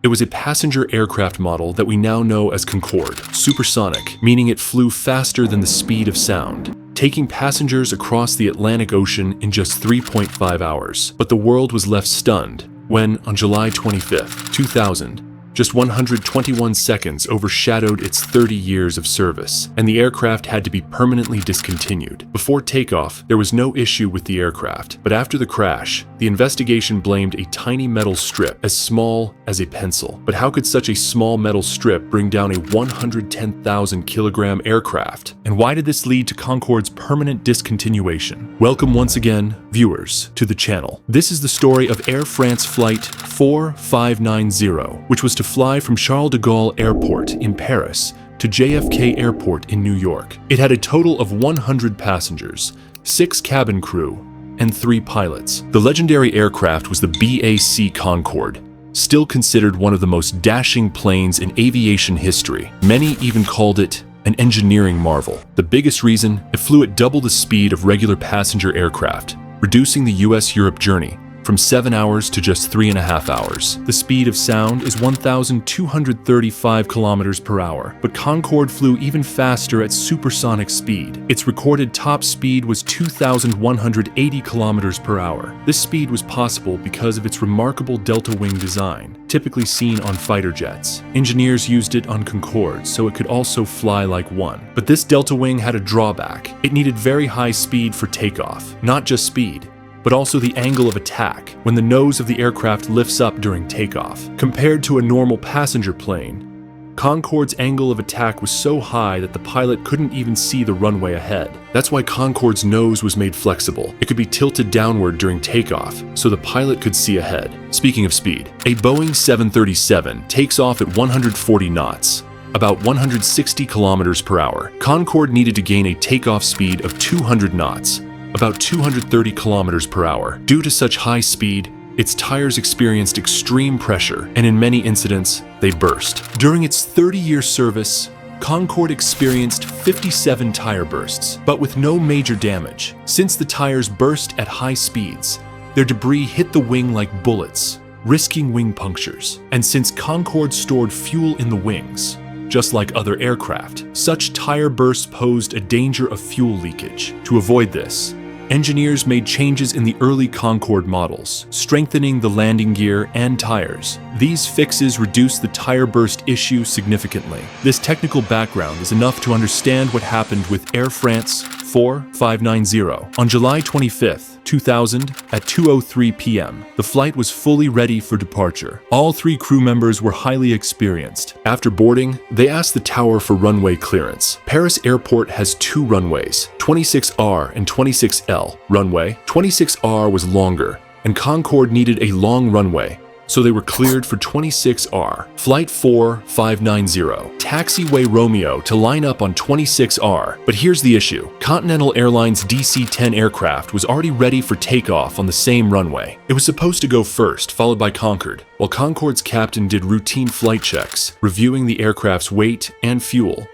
It was a passenger aircraft model that we now know as Concorde, supersonic, meaning it flew faster than the speed of sound, taking passengers across the Atlantic Ocean in just 3.5 hours. But the world was left stunned when, on July 25, 2000, just 121 seconds overshadowed its 30 years of service, and the aircraft had to be permanently discontinued. Before takeoff, there was no issue with the aircraft, but after the crash, the investigation blamed a tiny metal strip as small as a pencil. But how could such a small metal strip bring down a 110,000-kilogram aircraft? And why did this lead to Concorde's permanent discontinuation? Welcome once again, viewers, to the channel. This is the story of Air France Flight 4590, which was to fly from Charles de Gaulle Airport in Paris to JFK Airport in New York. It had a total of 100 passengers, 6 cabin crew, and 3 pilots. The legendary aircraft was the BAC Concorde, still considered one of the most dashing planes in aviation history. Many even called it an engineering marvel. The biggest reason, it flew at double the speed of regular passenger aircraft, reducing the US-Europe journey from 7 hours to just 3.5 hours. The speed of sound is 1,235 kilometers per hour, but Concorde flew even faster at supersonic speed. Its recorded top speed was 2,180 kilometers per hour. This speed was possible because of its remarkable delta wing design, typically seen on fighter jets. Engineers used it on Concorde so it could also fly like one. But this delta wing had a drawback. It needed very high speed for takeoff, not just speed, but also the angle of attack when the nose of the aircraft lifts up during takeoff. Compared to a normal passenger plane, Concorde's angle of attack was so high that the pilot couldn't even see the runway ahead. That's why Concorde's nose was made flexible. It could be tilted downward during takeoff, so the pilot could see ahead. Speaking of speed, a Boeing 737 takes off at 140 knots, about 160 kilometers per hour. Concorde needed to gain a takeoff speed of 200 knots, about 230 kilometers per hour. Due to such high speed, its tires experienced extreme pressure, and in many incidents, they burst. During its 30-year service, Concorde experienced 57 tire bursts, but with no major damage. Since the tires burst at high speeds, their debris hit the wing like bullets, risking wing punctures. And since Concorde stored fuel in the wings, just like other aircraft, such tire bursts posed a danger of fuel leakage. To avoid this, engineers made changes in the early Concorde models, strengthening the landing gear and tires. These fixes reduced the tire burst issue significantly. This technical background is enough to understand what happened with Air France 4590. On July 25, 2000, at 2:03 p.m., the flight was fully ready for departure. All 3 crew members were highly experienced. After boarding, they asked the tower for runway clearance. Paris Airport has 2 runways, 26R and 26L. Runway 26R was longer, and Concorde needed a long runway, so they were cleared for 26R. Flight 4590, taxiway Romeo to line up on 26R. But here's the issue. Continental Airlines DC-10 aircraft was already ready for takeoff on the same runway. It was supposed to go first, followed by Concorde, while Concorde's captain did routine flight checks, reviewing the aircraft's weight and fuel.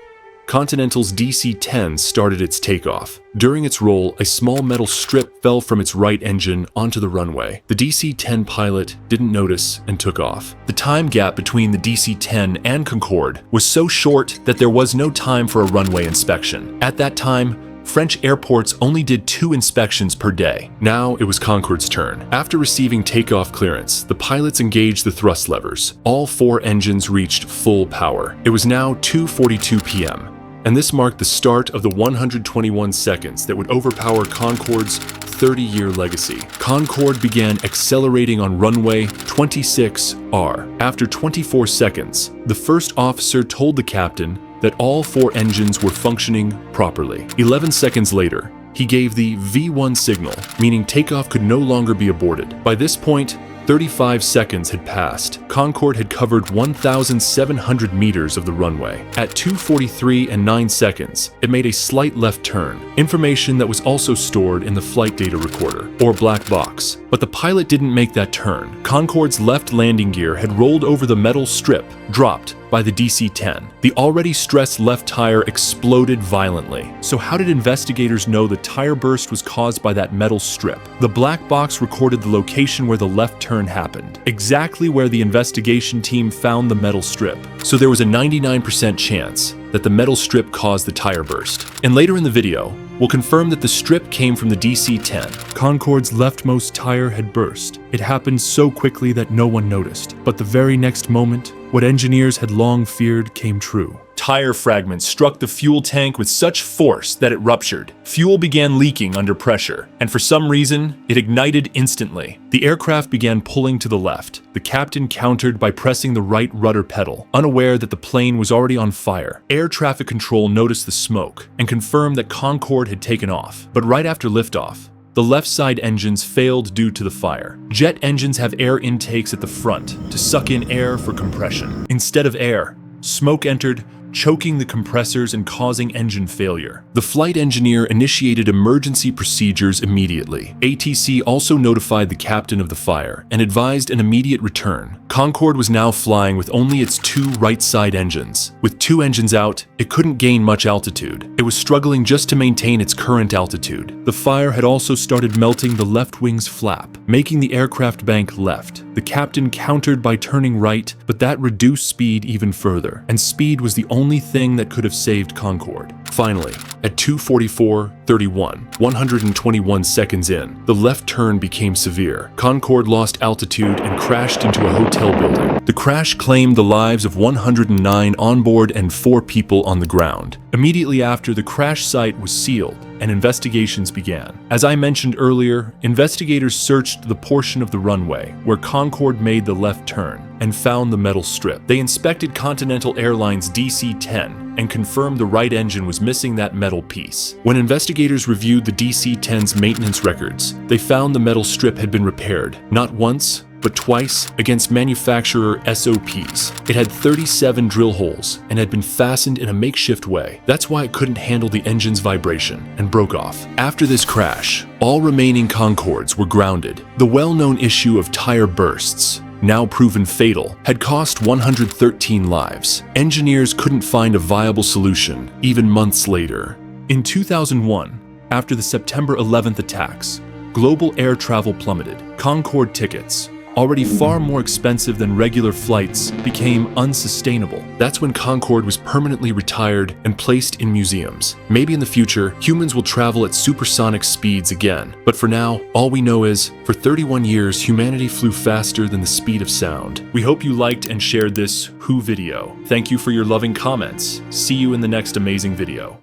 Continental's DC-10 started its takeoff. During its roll, a small metal strip fell from its right engine onto the runway. The DC-10 pilot didn't notice and took off. The time gap between the DC-10 and Concorde was so short that there was no time for a runway inspection. At that time, French airports only did 2 inspections per day. Now it was Concorde's turn. After receiving takeoff clearance, the pilots engaged the thrust levers. All 4 engines reached full power. It was now 2:42 p.m. and this marked the start of the 121 seconds that would overpower Concorde's 30-year legacy. Concorde began accelerating on runway 26R. After 24 seconds, the first officer told the captain that all 4 engines were functioning properly. 11 seconds later, he gave the V1 signal, meaning takeoff could no longer be aborted. By this point, 35 seconds had passed. Concorde had covered 1,700 meters of the runway. At 2:43 and 9 seconds, it made a slight left turn, information that was also stored in the flight data recorder, or black box. But the pilot didn't make that turn. Concorde's left landing gear had rolled over the metal strip, dropped, by the DC-10. The already stressed left tire exploded violently. So how did investigators know the tire burst was caused by that metal strip? The black box recorded the location where the left turn happened, exactly where the investigation team found the metal strip. So there was a 99% chance that the metal strip caused the tire burst. And later in the video, we'll confirm that the strip came from the DC-10. Concorde's leftmost tire had burst. It happened so quickly that no one noticed. But the very next moment, what engineers had long feared came true. Tire fragments struck the fuel tank with such force that it ruptured. Fuel began leaking under pressure, and for some reason, it ignited instantly. The aircraft began pulling to the left. The captain countered by pressing the right rudder pedal, unaware that the plane was already on fire. Air traffic control noticed the smoke and confirmed that Concorde had taken off. But right after liftoff, the left side engines failed due to the fire. Jet engines have air intakes at the front to suck in air for compression. Instead of air, smoke entered, choking the compressors and causing engine failure. The flight engineer initiated emergency procedures immediately. ATC also notified the captain of the fire and advised an immediate return. Concorde was now flying with only its two right side engines. With two engines out, it couldn't gain much altitude. It was struggling just to maintain its current altitude. The fire had also started melting the left wing's flap, making the aircraft bank left. The captain countered by turning right, but that reduced speed even further, and speed was the only thing that could have saved Concorde. Finally, at 2:44:31, 121 seconds in, the left turn became severe. Concorde lost altitude and crashed into a hotel building. The crash claimed the lives of 109 onboard and 4 people on the ground. Immediately after, the crash site was sealed and investigations began. As I mentioned earlier, investigators searched the portion of the runway where Concorde made the left turn and found the metal strip. They inspected Continental Airlines DC-10 and confirmed the right engine was missing that metal piece. When investigators reviewed the DC-10's maintenance records, they found the metal strip had been repaired, not once, but twice against manufacturer SOPs. It had 37 drill holes and had been fastened in a makeshift way. That's why it couldn't handle the engine's vibration and broke off. After this crash, all remaining Concordes were grounded. The well-known issue of tire bursts, now proven fatal, had cost 113 lives. Engineers couldn't find a viable solution, even months later. In 2001, after the September 11th attacks, global air travel plummeted. Concorde tickets, already far more expensive than regular flights, became unsustainable. That's when Concorde was permanently retired and placed in museums. Maybe in the future, humans will travel at supersonic speeds again. But for now, all we know is, for 31 years, humanity flew faster than the speed of sound. We hope you liked and shared this Who video. Thank you for your loving comments. See you in the next amazing video.